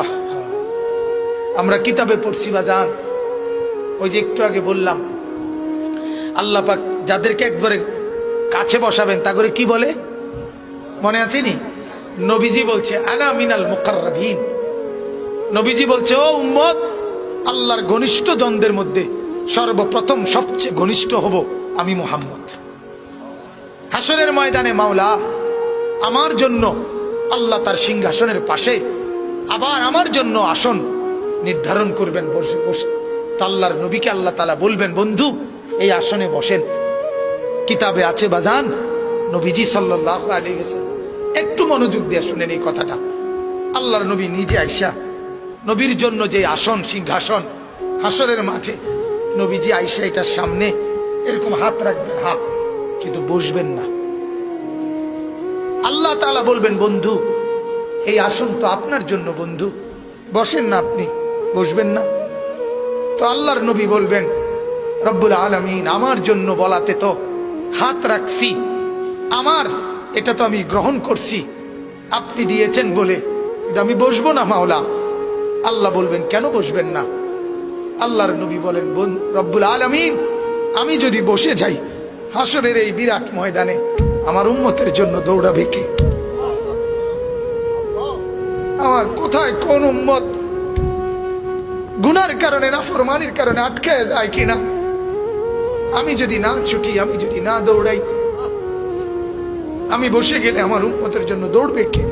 আহ, আমরা কিতাবে পড়ছি বাজান, ওই যে একটু আগে বললাম আল্লাহ পাক যাদেরকে একবারে কাছে বসাবেন তা করে কি বলে মনে আছে নি? নবীজি বলছে আনা মিনাল মুকাররাবিন। নবীজি বলছে ও উম্মত, আল্লাহর ঘনিষ্ঠ জনদের মধ্যে সর্বপ্রথম সবচেয়ে ঘনিষ্ঠ হব আমি মুহাম্মদ। হাসরের ময়দানে মাওলা আমার জন্য আল্লাহ তার সিংহাসনের পাশে আবার আমার জন্য আসন নির্ধারণ করবেন, বসে বসে আল্লাহর নবীকে আল্লাহ তাআলা বলবেন, বন্ধু এই আসনে বসেন। কিতাবে আছে বাজান, নবীজি সাল্লাল্লাহু আলাইহি ওয়াসাল্লাম, একটু মনোযোগ দিয়ে শুনেন এই কথাটা। আল্লাহর নবী নিজে আয়েশা, নবীর জন্য যে আসন সিংহাসন হাসরের মাঠে, নবীজি আয়েশা এটার সামনে এরকম হাত রাখবেন, হাত, কিন্তু বসবেন না। আল্লাহ তাআলা বলবেন, বন্ধু এই আসন তো আপনার জন্য, বন্ধু বসেন না, আপনি বসবেন না। তো আল্লাহর নবী বলবেন, রব্বুল আলামিন আমার জন্য বলাতে তো হাত রাখছি, আমার এটা তো আমি গ্রহণ করছি, আপনি দিয়েছেন বলে আমি বসবো না মাওলা। আল্লাহ বলবেন, কেন বসবেন না? আল্লাহর নবী বলেন, রব্বুল আলামিন আমি যদি বসে যাই হাসরের এই বিরাট ময়দানে আমার উম্মতের জন্য দৌড়াবে কে? আমার কোথায় কোন উম্মত গুনার কারণে নাফরমানির কারণে আটকায় যায় কিনা? আমি যদি না ছুটি, আমি যদি না দৌড়াই, আমি বসে গেলে আমার উম্মতের জন্য দৌড়বে কে?